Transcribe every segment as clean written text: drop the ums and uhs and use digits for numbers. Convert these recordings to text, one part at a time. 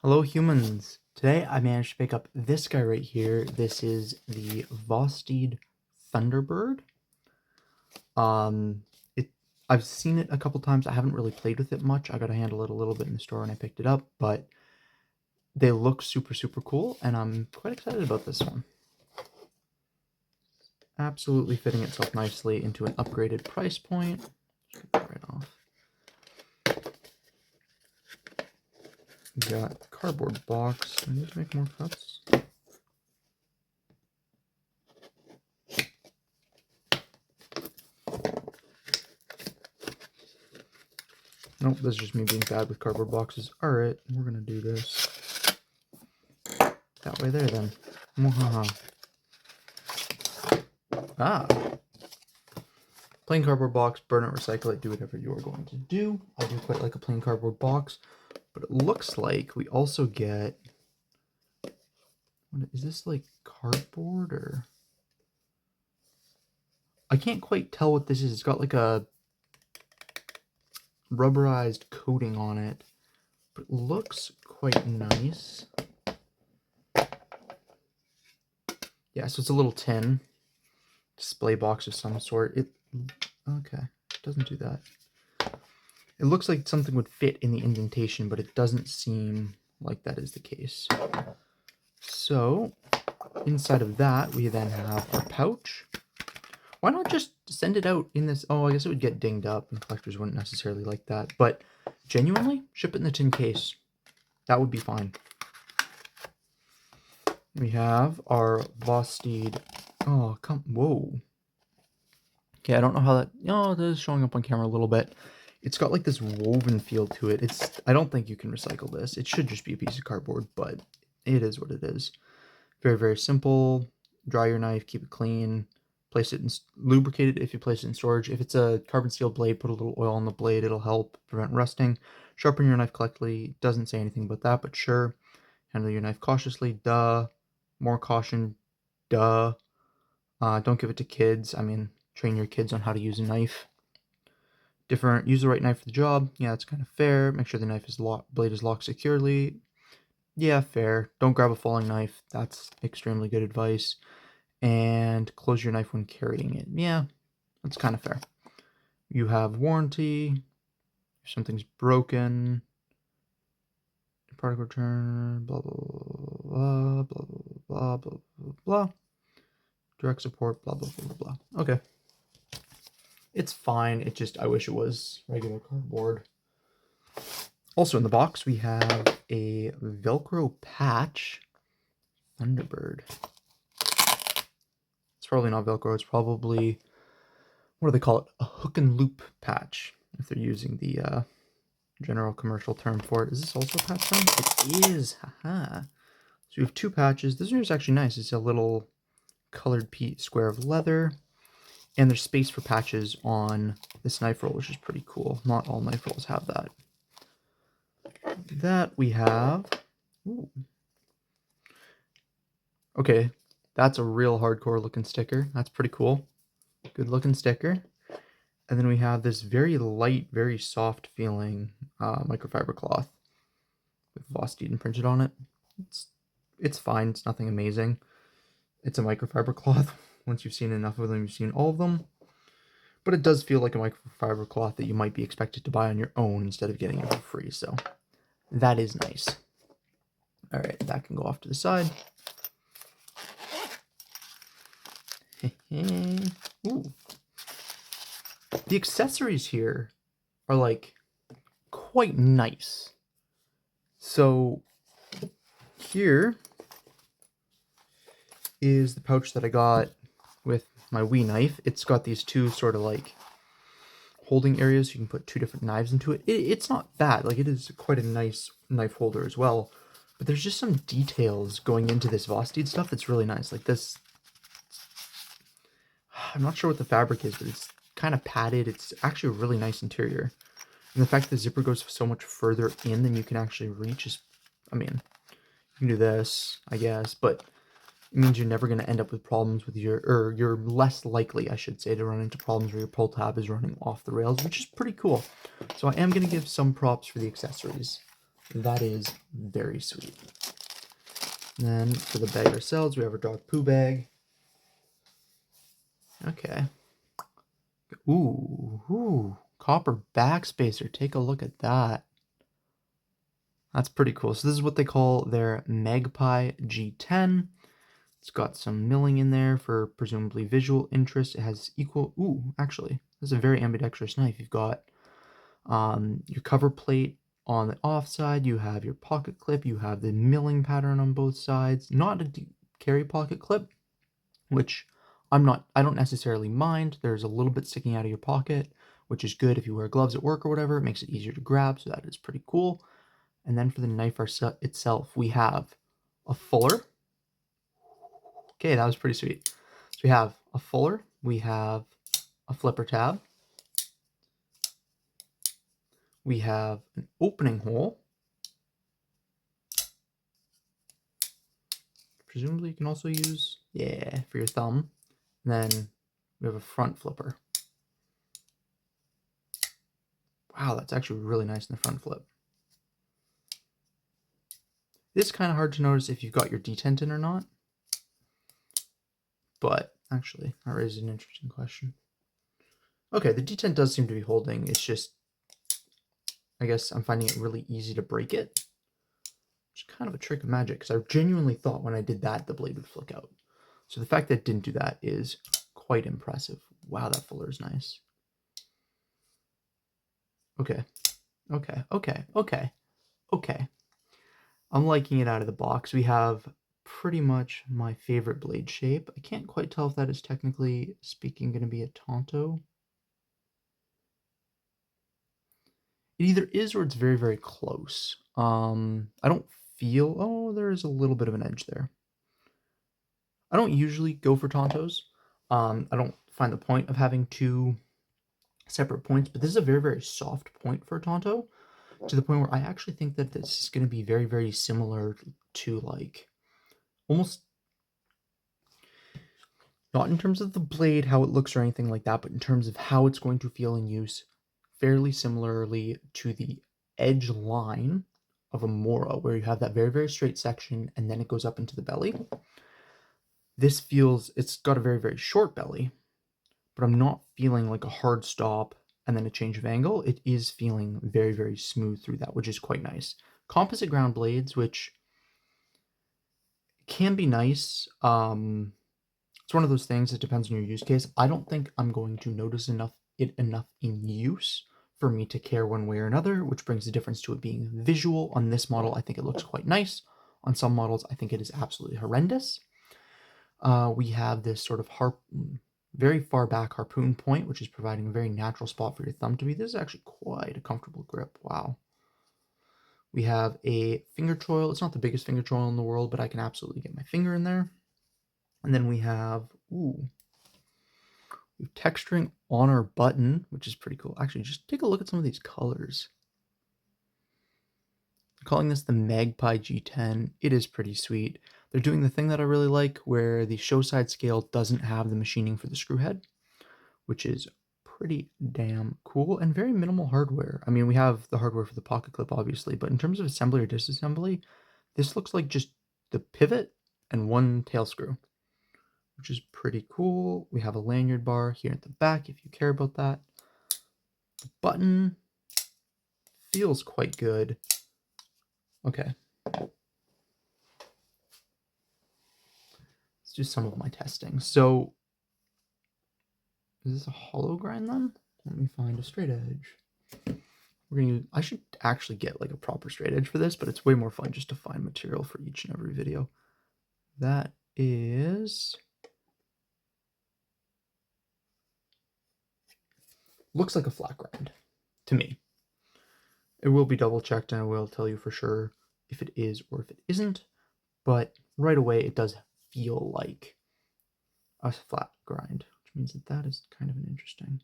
Hello humans! Today I managed to pick up this guy right here. This is the vosteed Thunderbird. Um, it I've seen it a couple times. I haven't really played with it much. I got to handle it a little bit in the store when I picked it up, but they look super cool and I'm quite excited about this one. Absolutely fitting itself nicely into an upgraded price point. Just get that right off. Got cardboard box. I need to make more cuts. Nope, that's just me being bad with cardboard boxes. Alright, we're gonna do this that way there then. Mwahaha. Ah! Plain cardboard box, burn it, recycle it, do whatever you are going to do. I do quite like a plain cardboard box, but it looks like we also get... What, is this like cardboard or... I can't quite tell what this is. It's got like a rubberized coating on it, but it looks quite nice. Yeah, so it's a little tin display box of some sort. Okay, it doesn't do that. It looks like something would fit in the indentation, but it doesn't seem like that is the case. So inside of that, we then have our pouch. Why not just send it out in this? Oh, I guess it would get dinged up, and collectors wouldn't necessarily like that. But genuinely, ship it in the tin case. That would be fine. We have our vosteed. Oh, whoa. Okay, I don't know how that... Oh, it is showing up on camera a little bit. It's got like this woven feel to it. I don't think you can recycle this. It should just be a piece of cardboard, but it is what it is. Very simple. Dry your knife, keep it clean. Place it in, lubricate it if you place it in storage. If it's a carbon steel blade, put a little oil on the blade. It'll help prevent rusting. Sharpen your knife correctly. Doesn't say anything about that, but sure. Handle your knife cautiously. Duh. More caution. Duh. Don't give it to kids. I mean, train your kids on how to use a knife. Use the right knife for the job. Yeah, that's kind of fair. Make sure the knife blade is locked securely. Yeah, fair. Don't grab a falling knife. That's extremely good advice. And close your knife when carrying it. Yeah, that's kind of fair. You have warranty. If something's broken, product return, blah, blah, blah, blah, blah, blah, blah, blah, blah. Direct support, blah, blah, blah, blah, blah. Okay. It's fine. I wish it was regular cardboard. Also in the box, we have a Velcro patch. Thunderbird. It's probably not Velcro. It's probably, what do they call it? A hook and loop patch, if they're using the general commercial term for it. Is this also a patch then? It is. Haha. So we have two patches. This one is actually nice. It's a little colored square of leather. And there's space for patches on this knife roll, which is pretty cool. Not all knife rolls have that. That we have... Ooh. Okay, that's a real hardcore looking sticker. That's pretty cool. Good looking sticker. And then we have this very light, very soft feeling microfiber cloth with vosteed printed on it. It's fine. It's nothing amazing. It's a microfiber cloth. Once you've seen enough of them, you've seen all of them. But it does feel like a microfiber cloth that you might be expected to buy on your own instead of getting it for free. So that is nice. All right, that can go off to the side. Ooh. The accessories here are like quite nice. So here is the pouch that I got with my Wii knife. It's got these two sort of like holding areas. You can put two different knives into it. It's not bad. Like, it is quite a nice knife holder as well. But there's just some details going into this vosteed stuff that's really nice. Like this, I'm not sure what the fabric is, but it's kind of padded. It's actually a really nice interior. And the fact that the zipper goes so much further in than you can actually reach is, I mean, you can do this, I guess, but it means you're never going to end up with problems with or you're less likely, I should say, to run into problems where your pull tab is running off the rails, which is pretty cool. So I am going to give some props for the accessories. That is very sweet. And then for the bag ourselves, we have our dog poo bag. Okay. Ooh, copper backspacer. Take a look at that. That's pretty cool. So this is what they call their Magpie G10. It's got some milling in there for presumably visual interest. It has equal... Ooh, actually, this is a very ambidextrous knife. You've got your cover plate on the off side. You have your pocket clip. You have the milling pattern on both sides. Not a carry pocket clip, which I don't necessarily mind. There's a little bit sticking out of your pocket, which is good if you wear gloves at work or whatever. It makes it easier to grab, so that is pretty cool. And then for the knife itself, we have a fuller. Okay, that was pretty sweet. So we have a fuller, we have a flipper tab, we have an opening hole. Presumably you can also use, for your thumb. And then we have a front flipper. Wow, that's actually really nice in the front flip. This is kind of hard to notice if you've got your detent in or not. But actually, that raises an interesting question. Okay, the detent does seem to be holding. It's just, I guess I'm finding it really easy to break it. Which is kind of a trick of magic, because I genuinely thought when I did that, the blade would flick out. So the fact that it didn't do that is quite impressive. Wow, that fuller is nice. Okay. I'm liking it out of the box. We have pretty much my favorite blade shape. I can't quite tell if that is technically speaking going to be a Tonto. It either is or it's very, very close. I don't feel... Oh, there is a little bit of an edge there. I don't usually go for Tontos. I don't find the point of having two separate points, but this is a very, very soft point for a Tonto, to the point where I actually think that this is going to be very, very similar to, like, almost... Not in terms of the blade, how it looks or anything like that, but in terms of how it's going to feel in use, fairly similarly to the edge line of a Mora, where you have that very, very straight section and then it goes up into the belly. This feels, it's got a very, very short belly, but I'm not feeling like a hard stop and then a change of angle. It is feeling very, very smooth through that, which is quite nice. Composite ground blades, which can be nice. It's one of those things that depends on your use case. I don't think I'm going to notice enough in use for me to care one way or another, which brings the difference to it being visual. On this model, I think it looks quite nice. On some models, I think it is absolutely horrendous. We have this sort of very far back harpoon point, which is providing a very natural spot for your thumb to be. This is actually quite a comfortable grip. Wow. We have a finger choil. It's not the biggest finger choil in the world, but I can absolutely get my finger in there. And then we have, texturing on our button, which is pretty cool. Actually, just take a look at some of these colors. I'm calling this the Magpie G10. It is pretty sweet. They're doing the thing that I really like, where the show side scale doesn't have the machining for the screw head, which is pretty damn cool and very minimal hardware. I mean, we have the hardware for the pocket clip, obviously, but in terms of assembly or disassembly, this looks like just the pivot and one tail screw, which is pretty cool. We have a lanyard bar here at the back if you care about that. The button feels quite good. Okay. Let's do some of my testing. So, is this a hollow grind then? Let me find a straight edge. I should actually get like a proper straight edge for this, but it's way more fun just to find material for each and every video. That is... looks like a flat grind to me. It will be double checked and I will tell you for sure if it is or if it isn't, but right away it does feel like a flat grind, which means that that is kind of an interesting...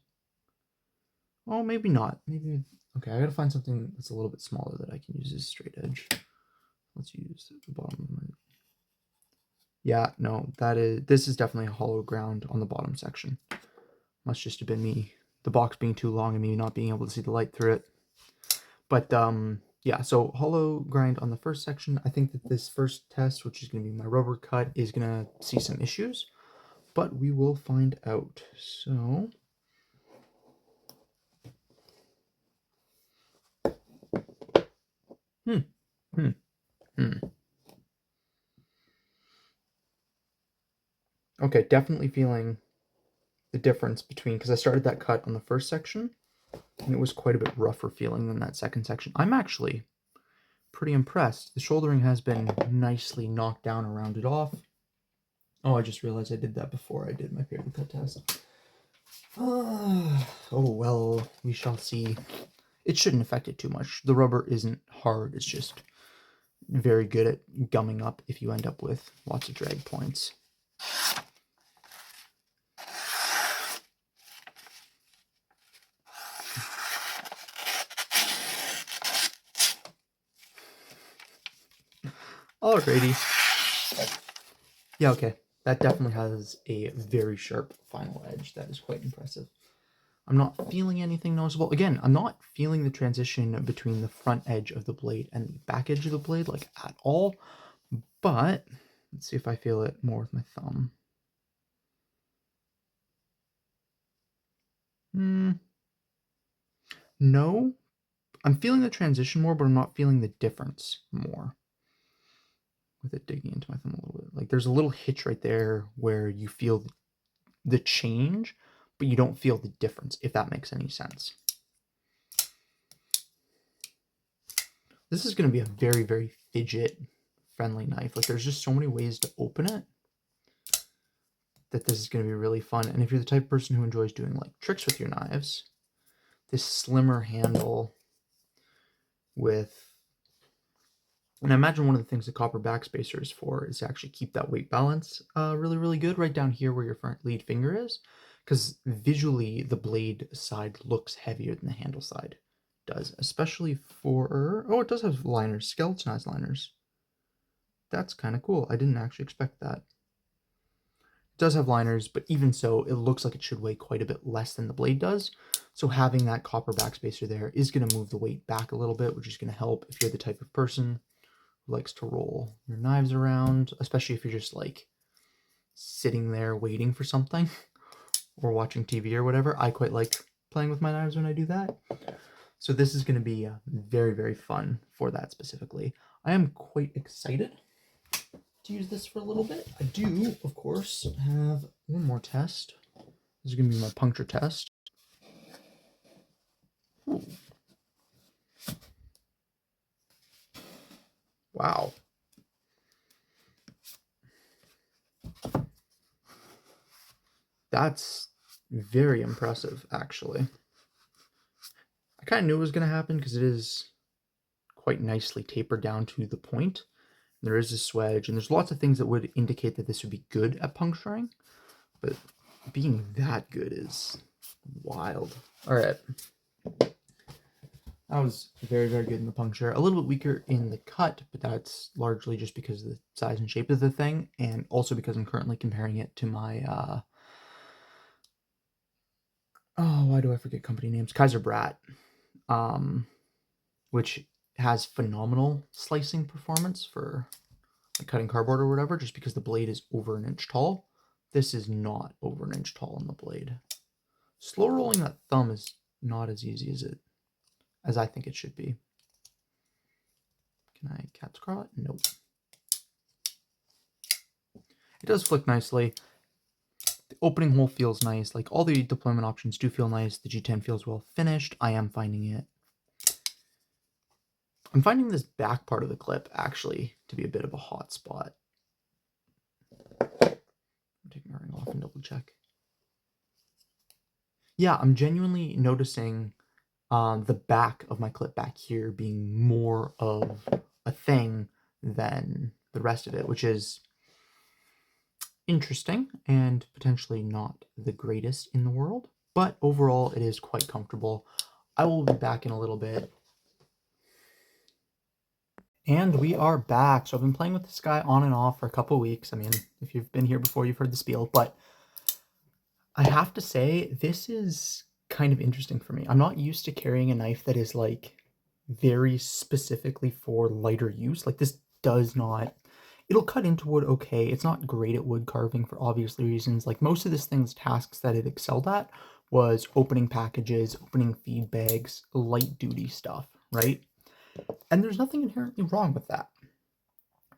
Oh, maybe not. Maybe... Okay, I gotta find something that's a little bit smaller that I can use as a straight edge. Let's use the bottom of my... Yeah, no, this is definitely a hollow ground on the bottom section. Must just have been me, the box being too long and me not being able to see the light through it. But yeah, so hollow grind on the first section. I think that this first test, which is going to be my rubber cut, is going to see some issues, but we will find out. So hmm, hmm, hmm. Okay, definitely feeling the difference between, because I started that cut on the first section and it was quite a bit rougher feeling than that second section. I'm actually pretty impressed. The shouldering has been nicely knocked down and rounded off. Oh, I just realized I did that before I did my paper cut test. Oh, well, we shall see. It shouldn't affect it too much. The rubber isn't hard. It's just very good at gumming up if you end up with lots of drag points. Alrighty. Yeah, okay. That definitely has a very sharp final edge. That is quite impressive. I'm not feeling anything noticeable. Again, I'm not feeling the transition between the front edge of the blade and the back edge of the blade, like, at all. But let's see if I feel it more with my thumb. No. I'm feeling the transition more, but I'm not feeling the difference more. With it digging into my thumb a little bit. Like, there's a little hitch right there where you feel the change, but you don't feel the difference, if that makes any sense. This is going to be a very, very fidget-friendly knife. Like, there's just so many ways to open it that this is going to be really fun. And if you're the type of person who enjoys doing, like, tricks with your knives, this slimmer handle with... And I imagine one of the things the copper backspacer is for is to actually keep that weight balance really, really good right down here where your front lead finger is. Because visually, the blade side looks heavier than the handle side does, especially for... Oh, it does have liners, skeletonized liners. That's kind of cool. I didn't actually expect that. It does have liners, but even so, it looks like it should weigh quite a bit less than the blade does. So having that copper backspacer there is going to move the weight back a little bit, which is going to help if you're the type of person who likes to roll your knives around, especially if you're just like sitting there waiting for something or watching TV or whatever. I quite like playing with my knives when I do that. So this is going to be very, very fun for that specifically. I am quite excited to use this for a little bit. I do, of course, have one more test. This is going to be my puncture test. Ooh. Wow. That's very impressive, actually. I kind of knew it was going to happen because it is quite nicely tapered down to the point. There is a swedge, and there's lots of things that would indicate that this would be good at puncturing, but being that good is wild. All right. That was very, very good in the puncture. A little bit weaker in the cut, but that's largely just because of the size and shape of the thing, and also because I'm currently comparing it to my, oh, why do I forget company names? Kaiser Brat, which has phenomenal slicing performance for like cutting cardboard or whatever, just because the blade is over 1 inch tall. This is not over 1 inch tall on the blade. Slow rolling that thumb is not as easy as I think it should be. Can I cat's crawl it? Nope. It does flick nicely. The opening hole feels nice. Like, all the deployment options do feel nice. The G10 feels well finished. I am finding it. I'm finding this back part of the clip actually to be a bit of a hot spot. I'm taking my ring off and double check. Yeah, I'm genuinely noticing the back of my clip back here being more of a thing than the rest of it, which is interesting and potentially not the greatest in the world, but overall it is quite comfortable. I will be back in a little bit. And we are back. So I've been playing with this guy on and off for a couple weeks. I mean, if you've been here before, you've heard the spiel, but I have to say, this is kind of interesting for me. I'm not used to carrying a knife that is like very specifically for lighter use. Like this does not, it'll cut into wood okay. It's not great at wood carving for obvious reasons. Like most of this thing's tasks that it excelled at was opening packages, opening feed bags, light duty stuff, right? And there's nothing inherently wrong with that.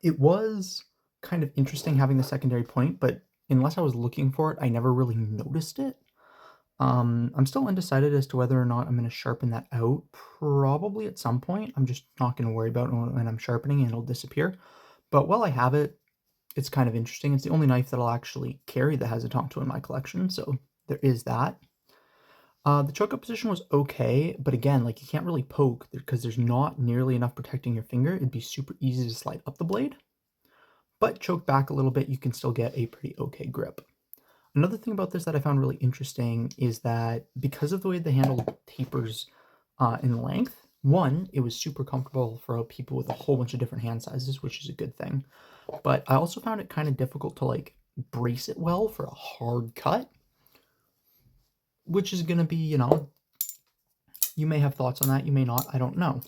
It was kind of interesting having the secondary point, but unless I was looking for it, I never really noticed it. I'm still undecided as to whether or not I'm going to sharpen that out. Probably at some point. I'm just not going to worry about it when I'm sharpening and it'll disappear. But while I have it, it's kind of interesting. It's the only knife that I'll actually carry that has a Tonto in my collection, so there is that. The choke up position was okay, but again, like you can't really poke because there's not nearly enough protecting your finger. It'd be super easy to slide up the blade. But choke back a little bit, you can still get a pretty okay grip. Another thing about this that I found really interesting is that because of the way the handle tapers in length, one, it was super comfortable for people with a whole bunch of different hand sizes, which is a good thing. But I also found it kind of difficult to like brace it well for a hard cut, which is going to be, you know, you may have thoughts on that, you may not, I don't know.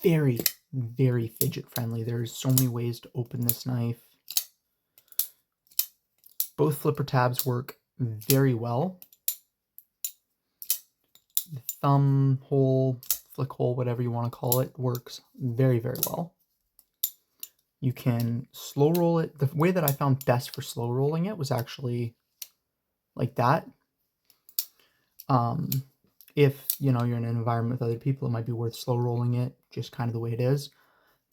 Very, very fidget friendly. There's so many ways to open this knife. Both flipper tabs work very well. The thumb hole, flick hole, whatever you want to call it, works very, very well. You can slow roll it. The way that I found best for slow rolling it was actually like that. If, you know, you're in an environment with other people, it might be worth slow rolling it, just kind of the way it is.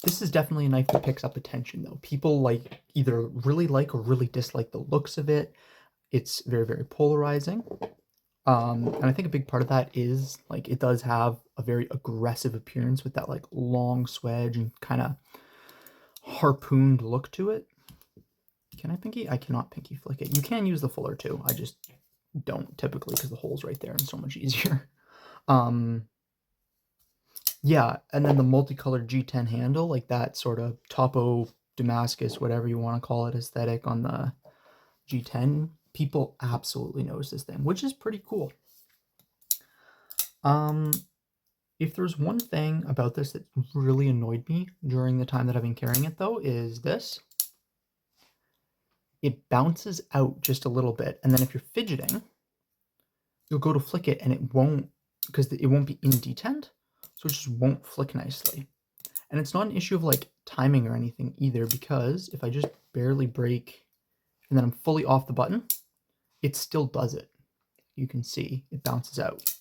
This is definitely a knife that picks up attention, though. People like either really like or really dislike the looks of it. It's very, very polarizing. And I think a big part of that is like it does have a very aggressive appearance with that like long swedge and kind of harpooned look to it. Can I pinky? I cannot pinky flick it. You can use the fuller too. I just don't typically because the hole's right there and so much easier. Yeah, and then the multicolored G10 handle, like that sort of topo Damascus, whatever you want to call it, aesthetic on the G10, people absolutely notice this thing, which is pretty cool. If there's one thing about this that really annoyed me during the time that I've been carrying it, though, is this. It bounces out just a little bit, and then if you're fidgeting, you'll go to flick it, and it won't, because it won't be in detent, so it just won't flick nicely. And it's not an issue of like timing or anything either, because if I just barely break and then I'm fully off the button, it still does it. You can see it bounces out.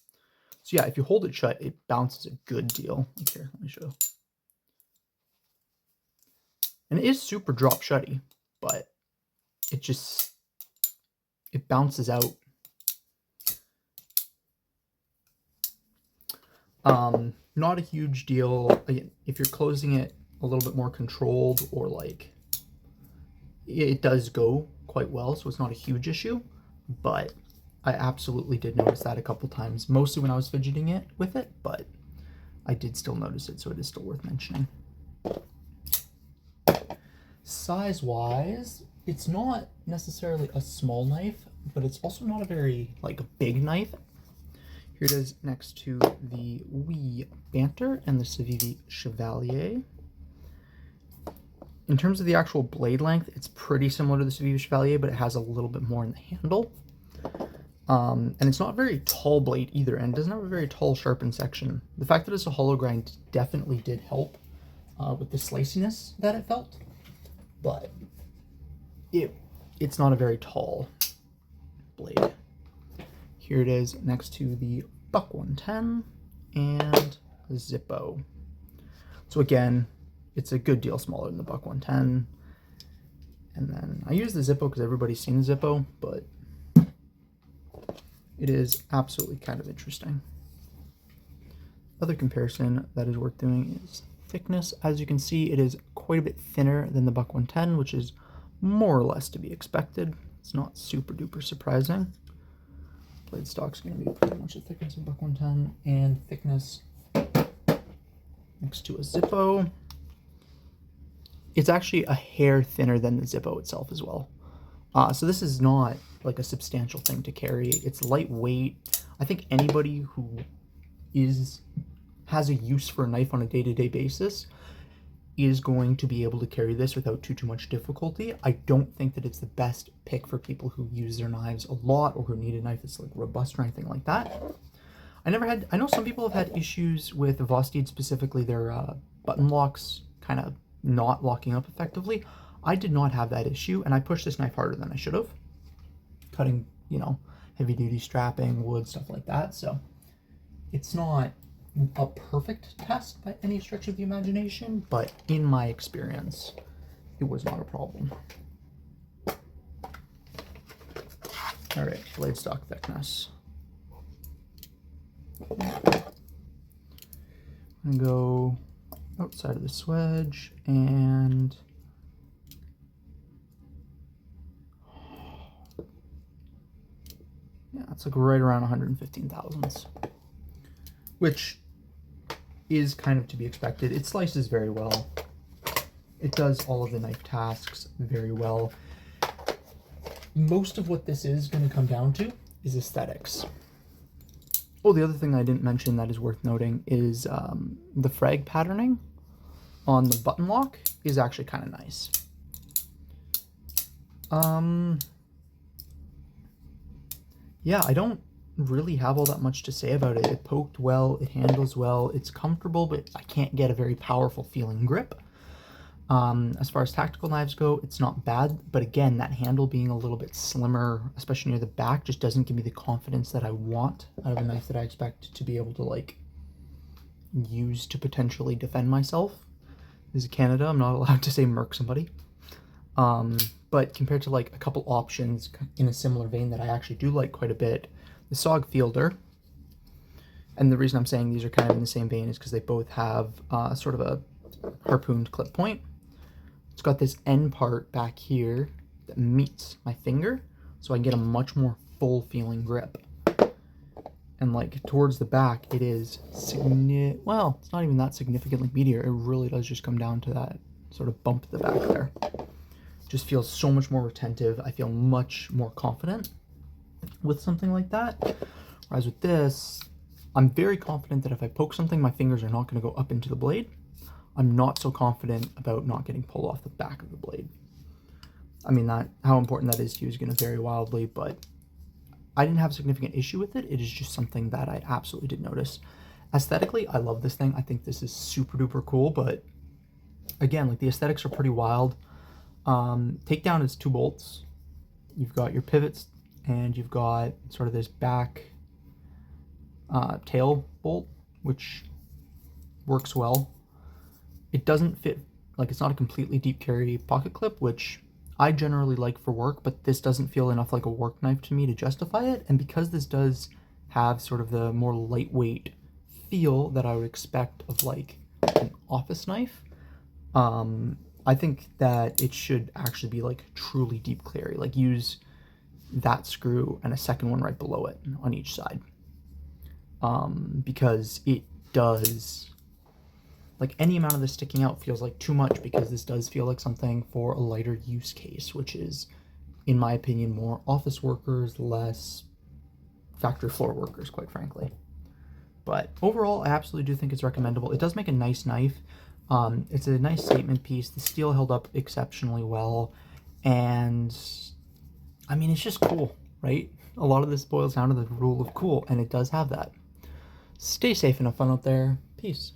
So yeah, if you hold it shut, it bounces a good deal. Like here, let me show. And it is super drop shutty, but it bounces out. Not a huge deal. Again, if you're closing it a little bit more controlled, or like it does go quite well, so it's not a huge issue, but I absolutely did notice that a couple times, mostly when I was fidgeting it with it, but I did still notice it, so it is still worth mentioning. Size-wise, it's not necessarily a small knife, but it's also not a very like big knife. Here it is next to the Wee Banter and the Civivi Chevalier. In terms of the actual blade length, it's pretty similar to the Civivi Chevalier, but it has a little bit more in the handle. And it's not a very tall blade either, and it doesn't have a very tall sharpened section. The fact that it's a hollow grind definitely did help with the sliciness that it felt, but it's not a very tall blade. Here it is next to the Buck 110 and Zippo. So again, it's a good deal smaller than the Buck 110. And then I use the Zippo because everybody's seen the Zippo, but it is absolutely kind of interesting. Other comparison that is worth doing is thickness. As you can see, it is quite a bit thinner than the Buck 110, which is more or less to be expected. It's not super duper surprising. Blade stock's going to be pretty much the thickness of Buck 110, and thickness next to a Zippo. It's actually a hair thinner than the Zippo itself as well. So this is not like a substantial thing to carry. It's lightweight. I think anybody who has has a use for a knife on a day-to-day basis is going to be able to carry this without too much difficulty. I don't think that it's the best pick for people who use their knives a lot or who need a knife that's like robust or anything like that. I know some people have had issues with vosteed, specifically their button locks kind of not locking up effectively. I did not have that issue, and I pushed this knife harder than I should have. Cutting, you know, heavy duty strapping, wood, stuff like that. So it's not a perfect test by any stretch of the imagination, but in my experience, it was not a problem. All right, blade stock thickness. I'm gonna go outside of the swedge, and yeah, it's like right around 115 thousandths, which is kind of to be expected. It slices very well. It does all of the knife tasks very well. Most of what this is going to come down to is aesthetics. Oh, the other thing I didn't mention that is worth noting is the frag patterning on the button lock is actually kind of nice. Yeah, I don't really have all that much to say about it. It poked well, it handles well, it's comfortable, but I can't get a very powerful feeling grip. As far as tactical knives go, it's not bad, but again, that handle being a little bit slimmer, especially near the back, just doesn't give me the confidence that I want out of a knife that I expect to be able to like use to potentially defend myself. This is Canada, I'm not allowed to say murk somebody. But compared to like a couple options in a similar vein that I actually do like quite a bit, the SOG Fielder, and the reason I'm saying these are kind of in the same vein is because they both have sort of a harpooned clip point. It's got this end part back here that meets my finger, so I get a much more full feeling grip. And like towards the back, it is well, it's not even that significantly meatier. It really does just come down to that sort of bump at the back there. Just feels so much more retentive. I feel much more confident with something like that. Whereas with this, I'm very confident that if I poke something, my fingers are not going to go up into the blade. I'm not so confident about not getting pulled off the back of the blade. I mean, that how important that is to you is going to vary wildly, but I didn't have a significant issue with it. It is just something that I absolutely did notice. Aesthetically, I love this thing. I think this is super duper cool, but again, like the aesthetics are pretty wild. Takedown is 2 bolts. You've got your pivots, and you've got sort of this back tail bolt, which works well. It doesn't fit, like it's not a completely deep carry pocket clip, which I generally like for work, but this doesn't feel enough like a work knife to me to justify it. And because this does have sort of the more lightweight feel that I would expect of like an office knife, I think that it should actually be like truly deep carry, like use that screw and a second one right below it on each side. Because it does, like any amount of this sticking out feels like too much, because this does feel like something for a lighter use case, which is, in my opinion, more office workers, less factory floor workers, quite frankly. But overall, I absolutely do think it's recommendable. It does make a nice knife. It's a nice statement piece. The steel held up exceptionally well, and I mean, it's just cool, right? A lot of this boils down to the rule of cool, and it does have that. Stay safe and have fun out there. Peace.